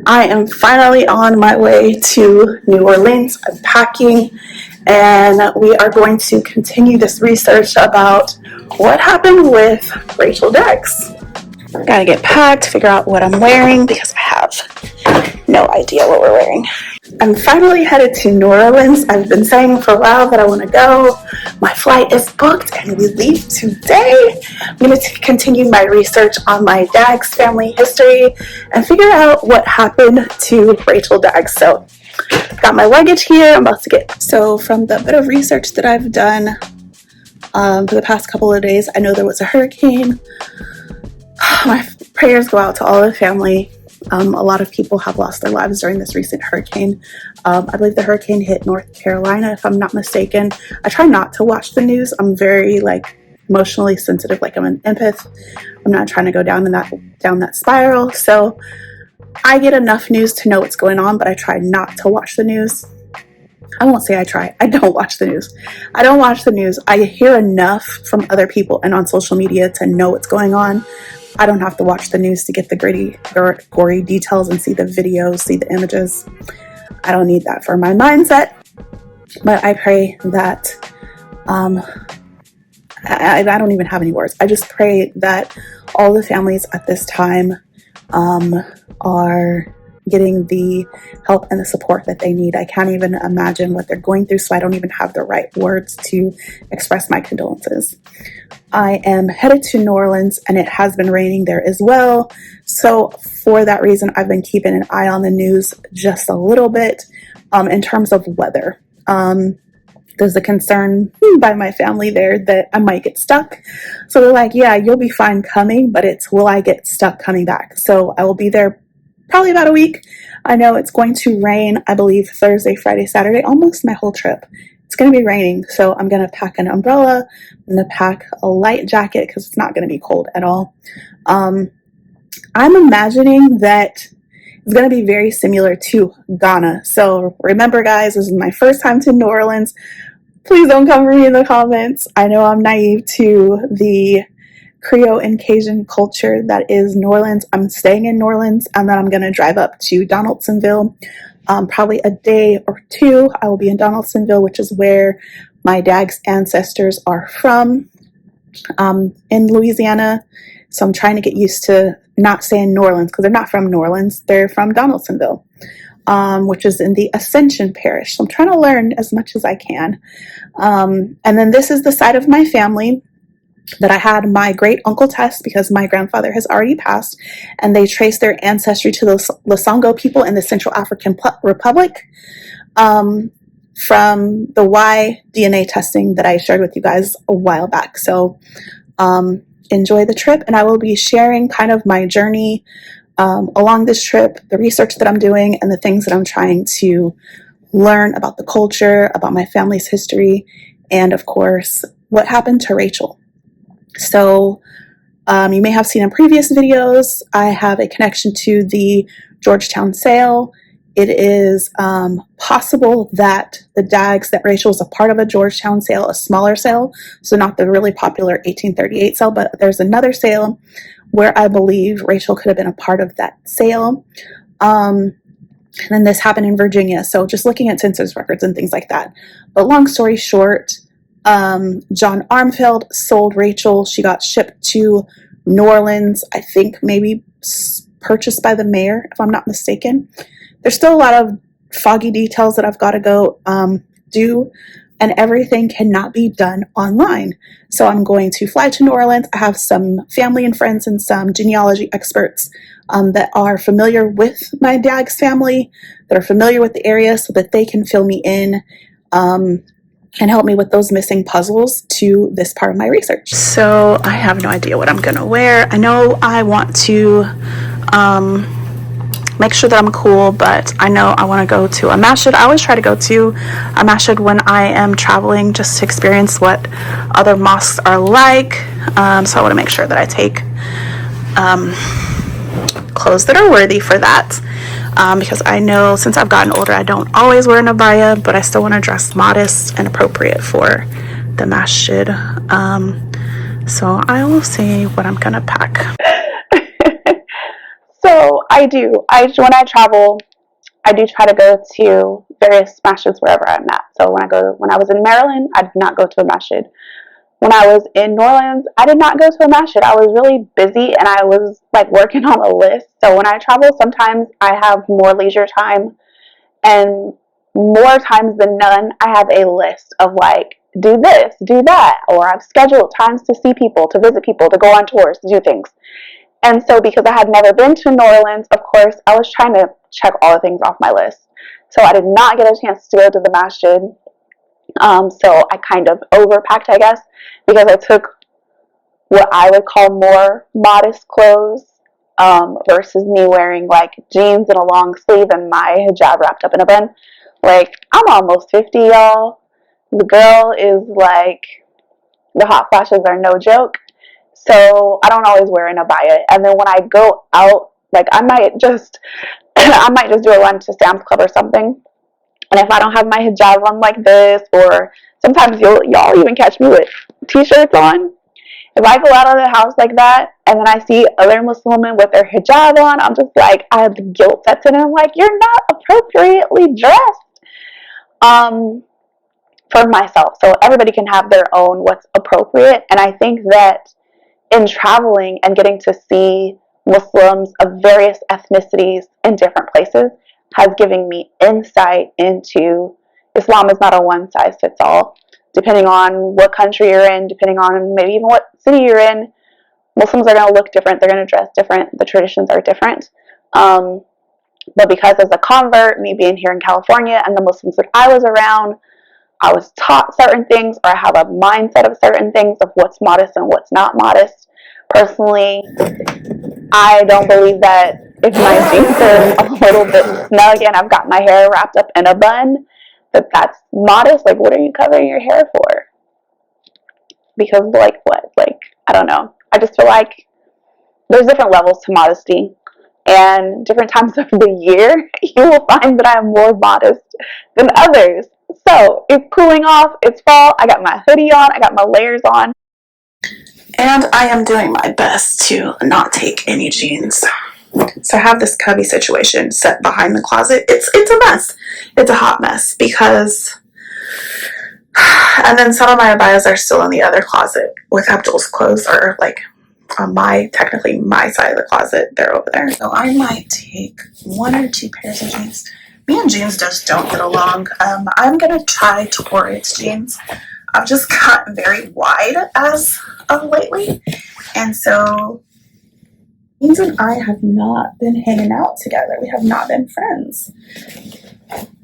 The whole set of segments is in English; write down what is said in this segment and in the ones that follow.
I am finally on my way to New Orleans. I'm packing, and we are going to continue this research about what happened with Rachel Dex. Gotta get packed, figure out what I'm wearing because I have no idea what we're wearing. I'm finally headed to New Orleans. I've been saying for a while that I want to go. My flight is booked and we leave today. I'm going to continue my research on my Daggs family history and figure out what happened to Rachel Daggs. So I've got my luggage here. I'm about to get. So from the bit of research that I've done for the past couple of days, I know there was a hurricane. My prayers go out to all the family. A lot of people have lost their lives during this recent hurricane. I believe the hurricane hit North Carolina, if I'm not mistaken. I try not to watch the news. I'm very emotionally sensitive, I'm an empath. I'm not trying to go down that spiral. So I get enough news to know what's going on, but I try not to watch the news. I won't say I try. I don't watch the news. I don't watch the news. I hear enough from other people and on social media to know what's going on. I don't have to watch the news to get the gritty, gory details and see the videos, see the images. I don't need that for my mindset. But I pray that, I don't even have any words. I just pray that all the families at this time are getting the help and the support that they need. I can't even imagine what they're going through, so I don't even have the right words to express my condolences. I am headed to New Orleans, and it has been raining there as well. So for that reason, I've been keeping an eye on the news just a little bit in terms of weather. There's a concern by my family there that I might get stuck. So they're like, yeah, you'll be fine coming, but it's will I get stuck coming back? So I will be there probably about a week. I know it's going to rain, I believe, Thursday, Friday, Saturday, almost my whole trip. It's going to be raining, so I'm going to pack an umbrella. I'm going to pack a light jacket because it's not going to be cold at all. I'm imagining that it's going to be very similar to Ghana. So remember, guys, this is my first time to New Orleans. Please don't come for me in the comments. I know I'm naive to the Creole and Cajun culture that is New Orleans. I'm staying in New Orleans, and then I'm going to drive up to Donaldsonville. Probably a day or two, I will be in Donaldsonville, which is where my Daggs ancestors are from, in Louisiana. So I'm trying to get used to not saying New Orleans because they're not from New Orleans. They're from Donaldsonville, which is in the Ascension Parish. So I'm trying to learn as much as I can. And then this is the side of my family that I had my great uncle test because my grandfather has already passed, and they traced their ancestry to the Lasongo people in the Central African Republic from the Y DNA testing that I shared with you guys a while back. So enjoy the trip, and I will be sharing kind of my journey along this trip, the research that I'm doing, and the things that I'm trying to learn about the culture, about my family's history, and of course, what happened to Rachel. So you may have seen in previous videos, I have a connection to the Georgetown sale. It is possible that the Daggs, that Rachel was a part of a Georgetown sale, a smaller sale, so not the really popular 1838 sale, but there's another sale where I believe Rachel could have been a part of that sale. And then this happened in Virginia, so just looking at census records and things like that. But long story short, John Armfield sold Rachel. She got shipped to New Orleans, I think maybe purchased by the mayor, if I'm not mistaken. There's still a lot of foggy details that I've got to go do, and everything cannot be done online. So I'm going to fly to New Orleans. I have some family and friends and some genealogy experts that are familiar with my Daggs family, that are familiar with the area, so that they can fill me in and help me with those missing puzzles to this part of my research. So I have no idea what I'm gonna wear. I know I want to make sure that I'm cool, but I know I want to go to a masjid. I always try to go to a masjid when I am traveling just to experience what other mosques are like. So I want to make sure that I take clothes that are worthy for that. Because I know since I've gotten older, I don't always wear an abaya, but I still want to dress modest and appropriate for the masjid. So I will see what I'm gonna pack. So I do. When I travel, I do try to go to various masjids wherever I'm at. So when I was in Maryland, I did not go to a masjid. When I was in New Orleans, I did not go to a masjid. I was really busy and I was like working on a list. So when I travel, sometimes I have more leisure time, and more times than none, I have a list of like, do this, do that, or I've scheduled times to see people, to visit people, to go on tours, to do things. And so because I had never been to New Orleans, of course, I was trying to check all the things off my list. So I did not get a chance to go to the masjid. So I kind of overpacked, I guess, because I took what I would call more modest clothes, versus me wearing like jeans and a long sleeve and my hijab wrapped up in a bun. Like, I'm almost 50, y'all. The girl is like, the hot flashes are no joke. So I don't always wear an abaya. And then when I go out, like I might just do a run to Sam's Club or something. And if I don't have my hijab on like this, or sometimes y'all even catch me with t-shirts on. If I go out of the house like that, and then I see other Muslim women with their hijab on, I'm just like, I have the guilt sets in, and I'm like, you're not appropriately dressed. For myself. So everybody can have their own what's appropriate. And I think that in traveling and getting to see Muslims of various ethnicities in different places has given me insight into Islam is not a one size fits all. Depending on what country you're in, depending on maybe even what city you're in, Muslims are going to look different. They're going to dress different. The traditions are different. But because as a convert, me being here in California and the Muslims that I was around, I was taught certain things, or I have a mindset of certain things of what's modest and what's not modest. Personally, I don't believe that if my jeans are a little bit snug and I've got my hair wrapped up in a bun, that's modest. Like, what are you covering your hair for? Because, like, what? Like, I don't know. I just feel like there's different levels to modesty. And different times of the year, you will find that I'm more modest than others. So it's cooling off, it's fall, I got my hoodie on, I got my layers on. And I am doing my best to not take any jeans. So I have this cubby situation set behind the closet. It's a mess. It's a hot mess because, and then some of my abayas are still in the other closet with Abdul's clothes, or like on technically my side of the closet. They're over there. So I might take 1 or 2 pairs of jeans. Me and jeans just don't get along. I'm gonna try Torrid's jeans. I've just gotten very wide as of lately, and so jeans and I have not been hanging out together. We have not been friends.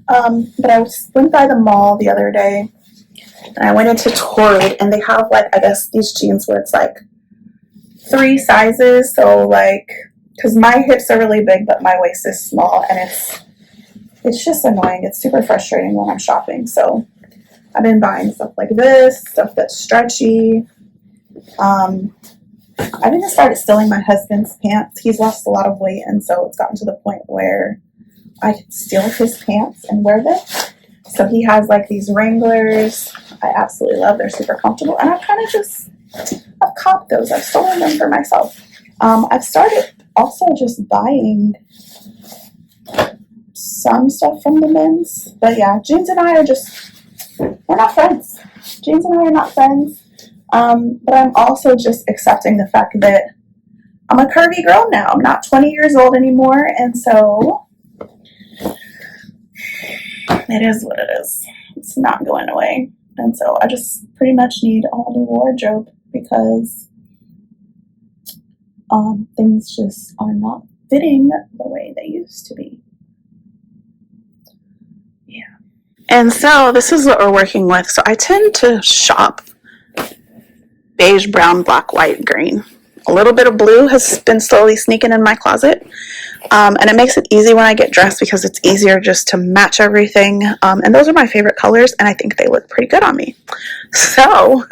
But I went by the mall the other day, and I went into Torrid, and they have like, I guess these jeans where it's like 3 sizes. So like, because my hips are really big, but my waist is small, and it's just annoying. It's super frustrating when I'm shopping. So I've been buying stuff like this, stuff that's stretchy. I've even started stealing my husband's pants. He's lost a lot of weight, and so it's gotten to the point where I can steal his pants and wear them. So he has like these Wranglers. I absolutely love. They're super comfortable, and I've copped those. I've stolen them for myself. I've started also just buying some stuff from the men's, but yeah, jeans and I are we're not friends. Jeans and I are not friends. But I'm also just accepting the fact that I'm a curvy girl now. I'm not 20 years old anymore, and so it is what it is. It's not going away. And so I just pretty much need a whole new wardrobe because things just are not fitting the way they used to be. Yeah. And so this is what we're working with. So I tend to shop beige, brown, black, white, green. A little bit of blue has been slowly sneaking in my closet. And it makes it easy when I get dressed because it's easier just to match everything. And those are my favorite colors, and I think they look pretty good on me. So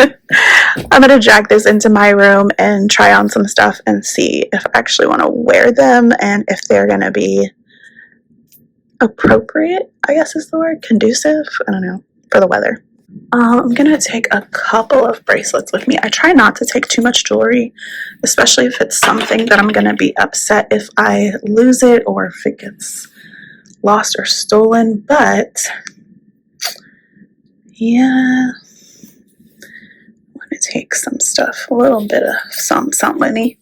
I'm going to drag this into my room and try on some stuff and see if I actually want to wear them and if they're going to be appropriate, I guess is the word, conducive, I don't know, for the weather. I'm gonna take a couple of bracelets with me. I try not to take too much jewelry, especially if it's something that I'm gonna be upset if I lose it or if it gets lost or stolen. But yeah, I want to take some stuff, a little bit of some money.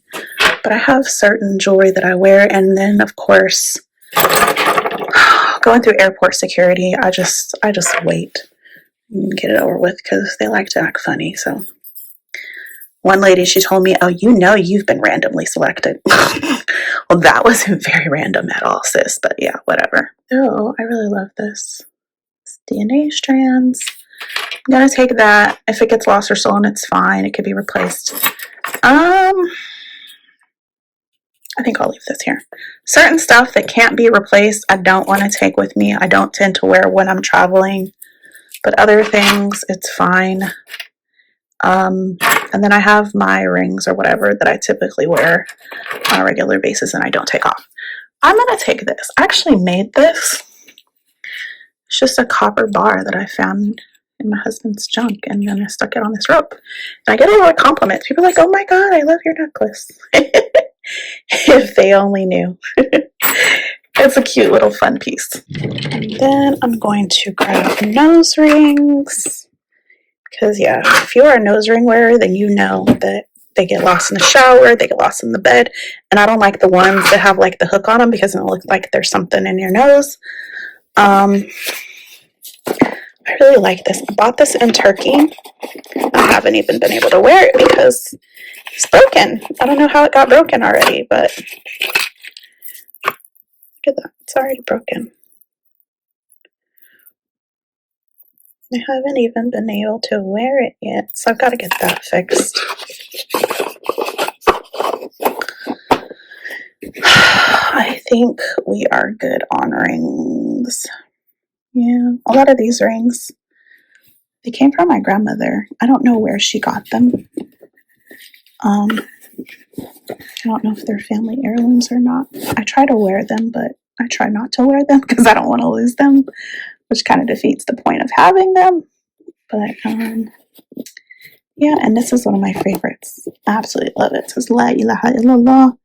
But I have certain jewelry that I wear, and then of course, going through airport security, I just wait and get it over with because they like to act funny. So one lady, she told me, "Oh, you've been randomly selected." Well, that wasn't very random at all, sis. But yeah, whatever. Oh, I really love this. It's DNA strands. I'm gonna take that. If it gets lost or stolen, it's fine. It could be replaced. I think I'll leave this here. Certain stuff that can't be replaced, I don't want to take with me. I don't tend to wear when I'm traveling. But other things, it's fine. And then I have my rings or whatever that I typically wear on a regular basis and I don't take off. I'm going to take this. I actually made this. It's just a copper bar that I found in my husband's junk, and then I stuck it on this rope. And I get a lot of compliments. People are like, "Oh my God, I love your necklace." If they only knew. It's a cute little fun piece. And then I'm going to grab nose rings. Because yeah, if you are a nose ring wearer, then you know that they get lost in the shower, they get lost in the bed. And I don't like the ones that have like the hook on them because it looks like there's something in your nose. I really like this. I bought this in Turkey. I haven't even been able to wear it because it's broken. I don't know how it got broken already, but look at that. It's already broken. I haven't even been able to wear it yet, so I've got to get that fixed. I think we are good on rings. Yeah, a lot of these rings, they came from my grandmother. I don't know where she got them. I don't know if they're family heirlooms or not. I try to wear them, but I try not to wear them because I don't want to lose them, which kind of defeats the point of having them. But yeah, and this is one of my favorites. I absolutely love it. It says La ilaha illallah.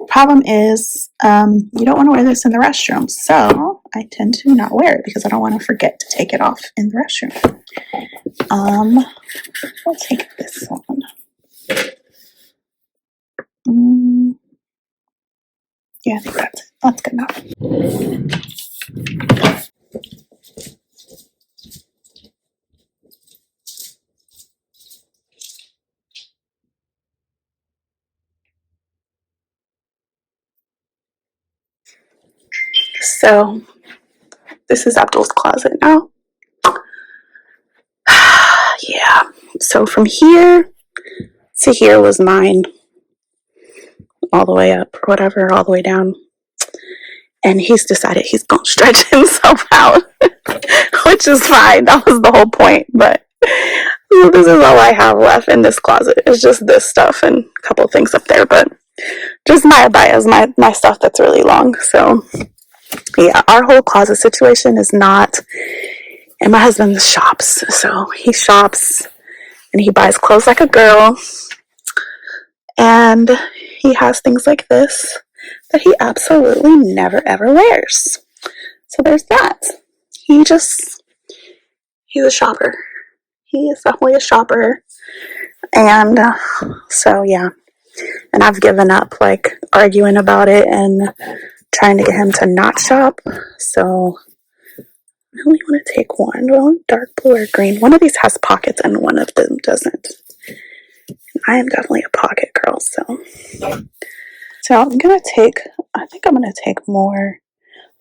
Problem is, you don't want to wear this in the restroom, so I tend to not wear it because I don't want to forget to take it off in the restroom. I'll take this one. Yeah, I think that's good enough. So this is Abdul's closet now. Yeah. So from here to here was mine, all the way up, or whatever, all the way down. And he's decided he's gonna stretch himself out, which is fine. That was the whole point. But this is all I have left in this closet. It's just this stuff and a couple of things up there, but just my abayas, my stuff that's really long. So yeah, our whole closet situation is not. And my husband shops, so he shops and he buys clothes like a girl. And he has things like this that he absolutely never ever wears. So there's that. He's a shopper. He is definitely a shopper. And so yeah. And I've given up like arguing about it and trying to get him to not shop. So I only want to take one. Well, dark blue or green. One of these has pockets and one of them doesn't. I am definitely a pocket girl, so I'm gonna take. I think I'm gonna take more.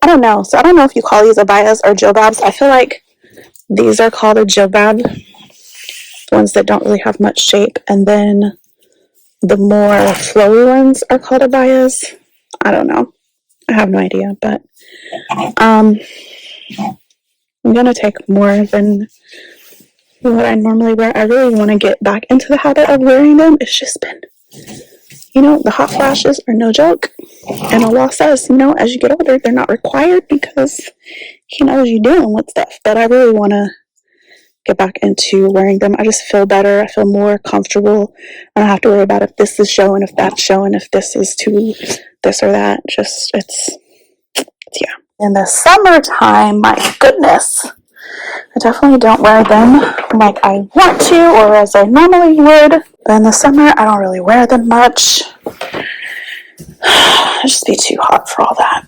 I don't know. So I don't know if you call these abayas or jilbabs. I feel like these are called a jilbab, the ones that don't really have much shape, and then the more flowy ones are called abayas. I don't know. I have no idea, but I'm gonna take more than what I normally wear. I really want to get back into the habit of wearing them. It's just been, the hot flashes are no joke. And Allah says, as you get older, they're not required because He knows you're dealing with stuff. But I really want to get back into wearing them. I just feel better. I feel more comfortable. I don't have to worry about if this is showing, if that's showing, if this is too this or that. Just, it's yeah. In the summertime, my goodness, I definitely don't wear them like I want to or as I normally would. But in the summer, I don't really wear them much. It'd just be too hot for all that.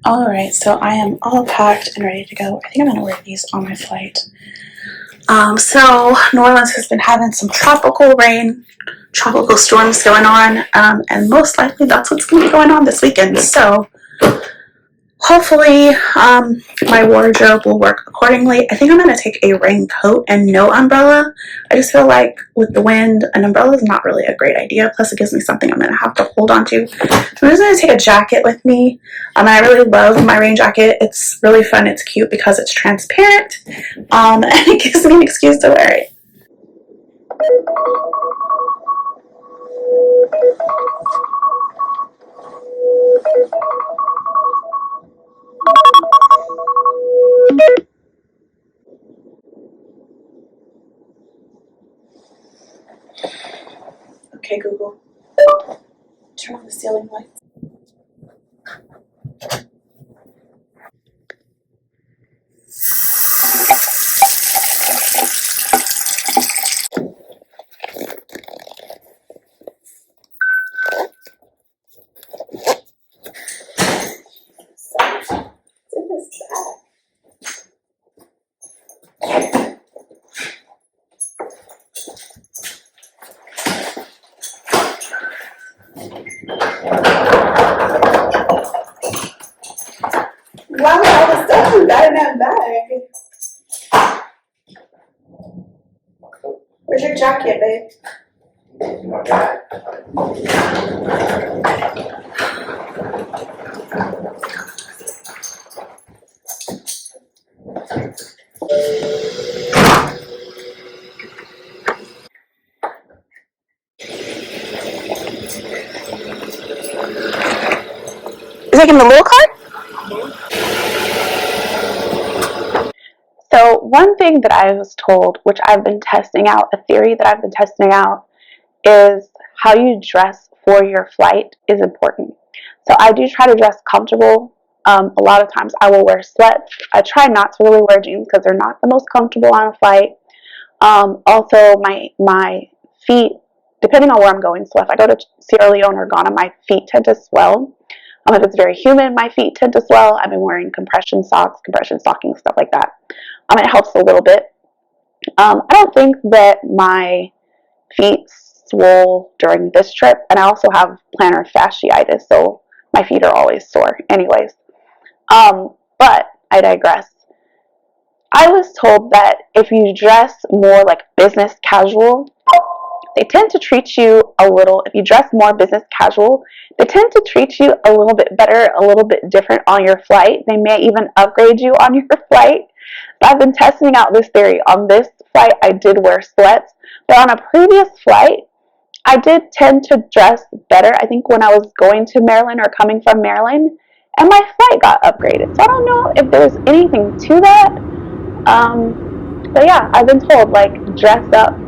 Alright, so I am all packed and ready to go. I think I'm going to wear these on my flight. So New Orleans has been having some tropical rain, tropical storms going on, and most likely that's what's going to be going on this weekend. So hopefully my wardrobe will work accordingly. I think I'm going to take a raincoat and no umbrella. I just feel like with the wind, an umbrella is not really a great idea. Plus it gives me something I'm going to have to hold on to. So I'm just going to take a jacket with me. And I really love my rain jacket. It's really fun. It's cute because it's transparent. And it gives me an excuse to wear it. Okay, Google, turn on the ceiling lights. Wow, all the stuff you got in that bag. Where's your jacket, babe? My bag. Is it in the little cart? So one thing that I was told, which I've been testing out, a theory that I've been testing out, is how you dress for your flight is important. So I do try to dress comfortable. A lot of times I will wear sweats. I try not to really wear jeans because they're not the most comfortable on a flight. Also, my feet, depending on where I'm going, so if I go to Sierra Leone or Ghana, my feet tend to swell. If it's very humid, my feet tend to swell. I've been wearing compression socks, compression stockings, stuff like that. It helps a little bit. I don't think that my feet swole during this trip, and I also have plantar fasciitis, so my feet are always sore anyways. But I digress. I was told that if you dress more like business casual, they tend to treat you a little, if you dress more business casual, they tend to treat you a little bit better, a little bit different on your flight. They may even upgrade you on your flight. So I've been testing out this theory. On this flight, I did wear sweats, but on a previous flight, I did tend to dress better. I think when I was going to Maryland or coming from Maryland, and my flight got upgraded. So I don't know if there's anything to that. But yeah, I've been told, like, dress up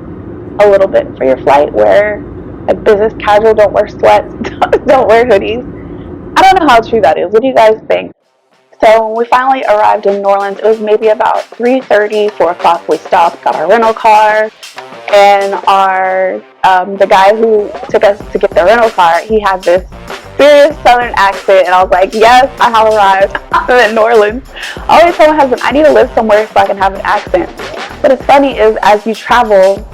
a little bit for your flight. Wear like business casual. Don't wear sweats. Don't wear hoodies. I don't know how true that is. What do you guys think? So when we finally arrived in New Orleans, it was maybe about 3:30, 4 o'clock. We stopped, got our rental car, and the guy who took us to get the rental car, he had this serious Southern accent, and I was like, yes, I have arrived. I'm in New Orleans. I always tell my husband, I need to live somewhere so I can have an accent. But it's funny is, as you travel,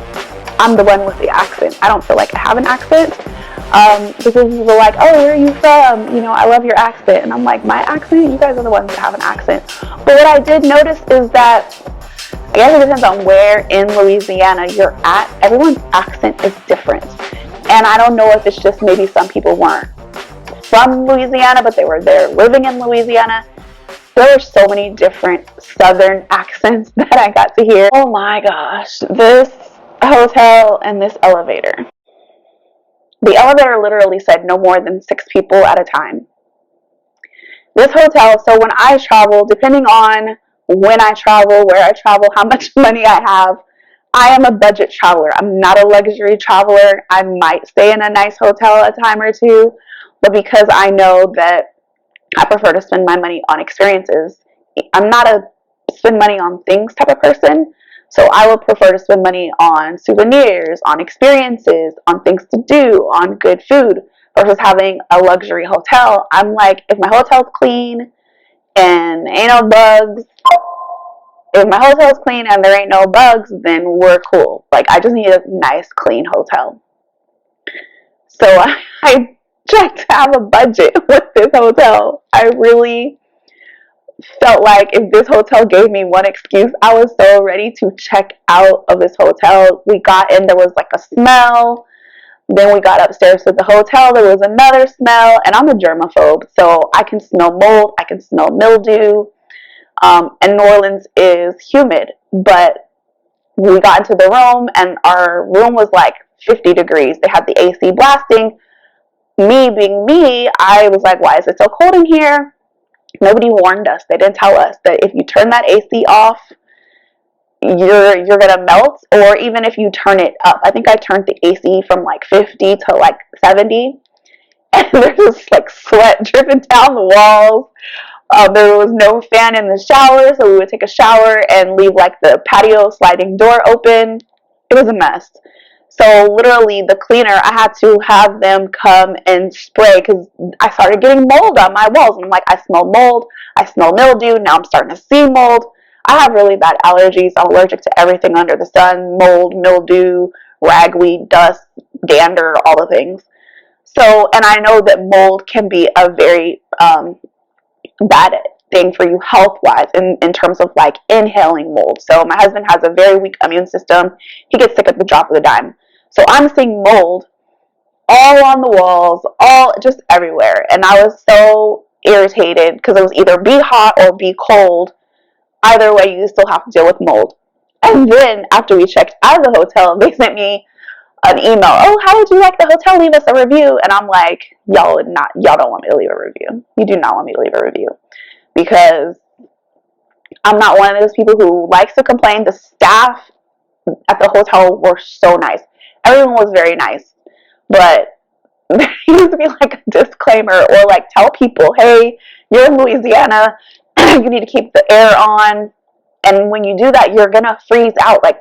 I'm the one with the accent. I don't feel like I have an accent. Because people are like, oh, where are you from? You know, I love your accent. And I'm like, my accent? You guys are the ones that have an accent. But what I did notice is that, I guess it depends on where in Louisiana you're at. Everyone's accent is different. And I don't know if it's just maybe some people weren't from Louisiana, but they were there living in Louisiana. There were so many different Southern accents that I got to hear. Oh my gosh, this hotel and this elevator. The elevator literally said no more than 6 people at a time. This hotel, so when I travel, depending on when I travel, where I travel, how much money I have, I am a budget traveler. I'm not a luxury traveler. I might stay in a nice hotel a time or two, but because I know that I prefer to spend my money on experiences, I'm not a spend money on things type of person. So I would prefer to spend money on souvenirs, on experiences, on things to do, on good food versus having a luxury hotel. I'm like, if my hotel's clean and ain't no bugs, if my hotel's clean and there ain't no bugs, then we're cool. Like, I just need a nice, clean hotel. So I tried to have a budget with this hotel. I really felt like if this hotel gave me one excuse, I was so ready to check out of this hotel. We got in, there was like a smell. Then we got upstairs to the hotel, there was another smell, and I'm a germaphobe, so I can smell mold, I can smell mildew, and New Orleans is humid, but we got into the room, and our room was like 50 degrees. They had the AC blasting. Me being me, I was like, why is it so cold in here? Nobody warned us. They didn't tell us that if you turn that AC off, you're gonna melt, or even if you turn it up. I think I turned the AC from like 50 to like 70, and there's just like sweat dripping down the walls. There was no fan in the shower, so we would take a shower and leave like the patio sliding door open. It was a mess. So literally the cleaner, I had to have them come and spray because I started getting mold on my walls. And I'm like, I smell mold, I smell mildew, now I'm starting to see mold. I have really bad allergies. I'm allergic to everything under the sun: mold, mildew, ragweed, dust, dander, all the things. So, and I know that mold can be a very bad thing for you health wise in terms of like inhaling mold. So my husband has a very weak immune system. He gets sick at the drop of the dime. So I'm seeing mold all on the walls, all just everywhere. And I was so irritated because it was either be hot or be cold. Either way, you still have to deal with mold. And then after we checked out of the hotel, they sent me an email. Oh, how did you like the hotel? Leave us a review. And I'm like, y'all don't want me to leave a review. You do not want me to leave a review because I'm not one of those people who likes to complain. The staff at the hotel were so nice. Everyone was very nice, but there needs to be like a disclaimer or like tell people, hey, you're in Louisiana, you need to keep the air on, and when you do that, you're gonna freeze out. Like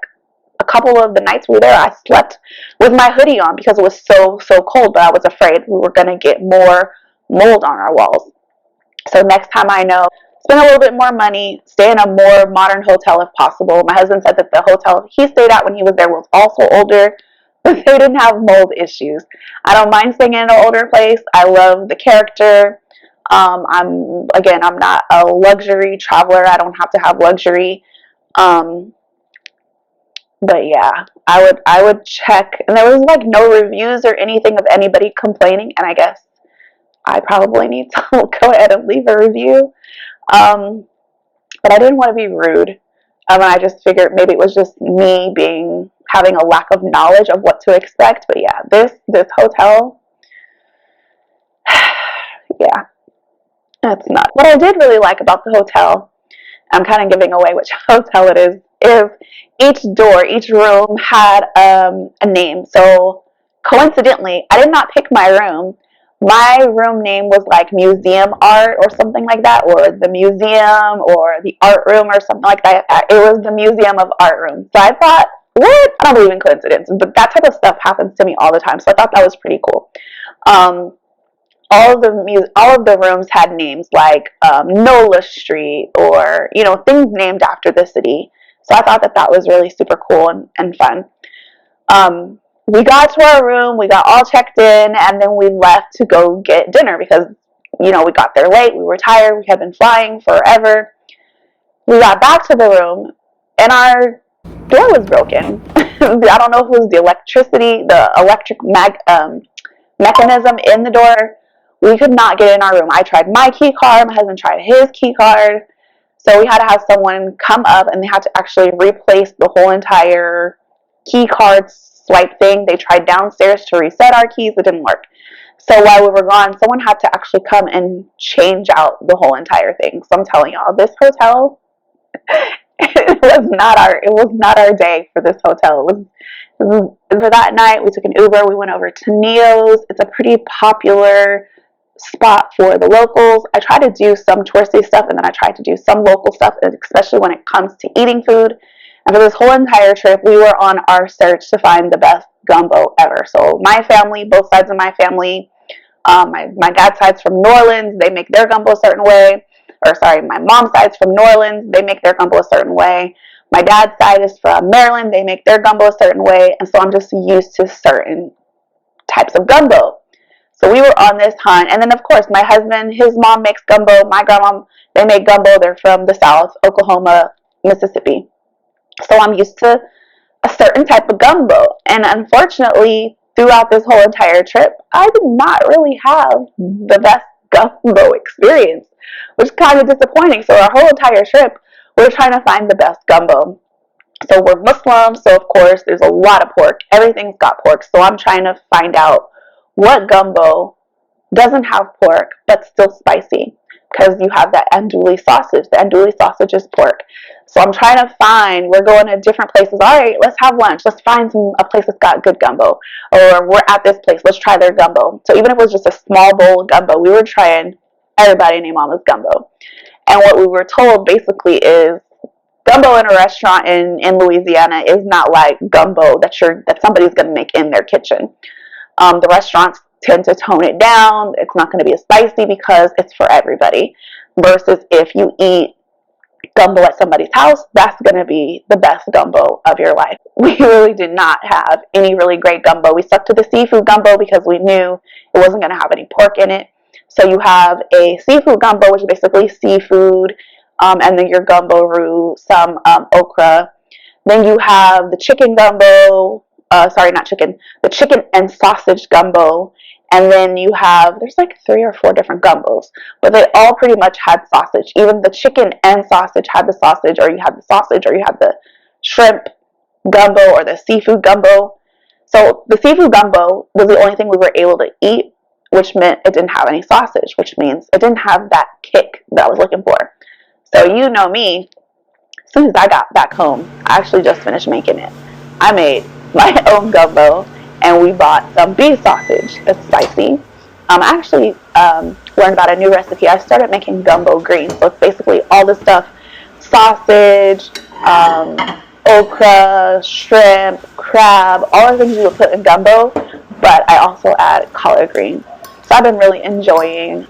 a couple of the nights we were there, I slept with my hoodie on because it was so cold, but I was afraid we were gonna get more mold on our walls. So next time I know, spend a little bit more money, stay in a more modern hotel if possible. My husband said that the hotel he stayed at when he was there was also older, but they didn't have mold issues. I don't mind staying in an older place. I love the character. I'm not a luxury traveler. I don't have to have luxury. But yeah, I would check, and there was like no reviews or anything of anybody complaining, and I guess I probably need to go ahead and leave a review. But I didn't want to be rude. And I just figured maybe it was just me having a lack of knowledge of what to expect. But yeah, this hotel, yeah, that's not. What I did really like about the hotel, I'm kind of giving away which hotel it is each room had a name. So coincidentally, I did not pick my room. My room name was like museum art or something like that, or the museum or the art room or something like that. It was the museum of art room. So I thought, what? I don't believe in coincidences, but that type of stuff happens to me all the time. So I thought that was pretty cool. All of the rooms had names like Nola Street, or things named after the city. So I thought that was really super cool and fun. We got to our room, we got all checked in, and then we left to go get dinner because, we got there late, we were tired, we had been flying forever. We got back to the room, and our door was broken. I don't know if it was the electric mechanism in the door. We could not get in our room. I tried my key card, my husband tried his key card. So we had to have someone come up, and they had to actually replace the whole entire key card swipe thing. They tried downstairs to reset our keys. It didn't work. So while we were gone, someone had to actually come and change out the whole entire thing. So I'm telling y'all, this hotel, it was not our day for this hotel. For that night, we took an Uber. We went over to Neyow's. It's a pretty popular spot for the locals. I try to do some touristy stuff, and then I try to do some local stuff, especially when it comes to eating food. And for this whole entire trip, we were on our search to find the best gumbo ever. So my family, both sides of my family, my dad's side's from New Orleans. They make their gumbo a certain way. Or sorry, my mom's side's from New Orleans. They make their gumbo a certain way. My dad's side is from Maryland. They make their gumbo a certain way. And so I'm just used to certain types of gumbo. So we were on this hunt. And then, of course, my husband, his mom makes gumbo. My grandma, they make gumbo. They're from the South, Oklahoma, Mississippi. So I'm used to a certain type of gumbo. And unfortunately, throughout this whole entire trip, I did not really have the best gumbo experience, which is kind of disappointing. So our whole entire trip, we're trying to find the best gumbo. So we're Muslim, so of course there's a lot of pork. Everything's got pork. So I'm trying to find out what gumbo doesn't have pork but still spicy, because you have that andouille sausage. The andouille sausage is pork. So I'm trying to find, we're going to different places. All right, let's have lunch. Let's find a place that's got good gumbo. Or we're at this place, let's try their gumbo. So even if it was just a small bowl of gumbo, we were trying everybody and their mama's gumbo. And what we were told basically is gumbo in a restaurant in Louisiana is not like gumbo that somebody's going to make in their kitchen. The restaurants tend to tone it down. It's not going to be as spicy because it's for everybody. Versus if you eat gumbo at somebody's house, that's going to be the best gumbo of your life. We really did not have any really great gumbo. We stuck to the seafood gumbo because we knew it wasn't going to have any pork in it. So you have a seafood gumbo, which is basically seafood, and then your gumbo roux, some okra. Then you have the chicken gumbo, the chicken and sausage gumbo. And then you have, there's like 3 or 4 different gumbos, but they all pretty much had sausage. Even the chicken and sausage had the sausage, or you had the sausage, or you had the shrimp gumbo, or the seafood gumbo. So the seafood gumbo was the only thing we were able to eat, which meant it didn't have any sausage, which means it didn't have that kick that I was looking for. So you know me, as soon as I got back home, I actually just finished making it. I made my own gumbo, and we bought some beef sausage. It's spicy. I actually learned about a new recipe. I started making gumbo greens. So it's basically all the stuff, sausage, okra, shrimp, crab, all the things you would put in gumbo, but I also add collard greens. So I've been really enjoying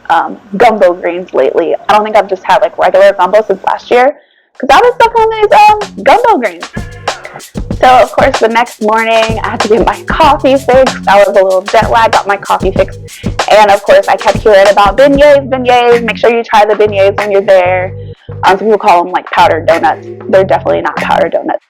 gumbo greens lately. I don't think I've just had like regular gumbo since last year, because I was stuck on these gumbo greens. So of course the next morning I had to get my coffee fixed. I was a little jet lagged, got my coffee fixed, and of course I kept hearing about beignets. Make sure you try the beignets when you're there. Some people call them like powdered donuts. They're definitely not powdered donuts.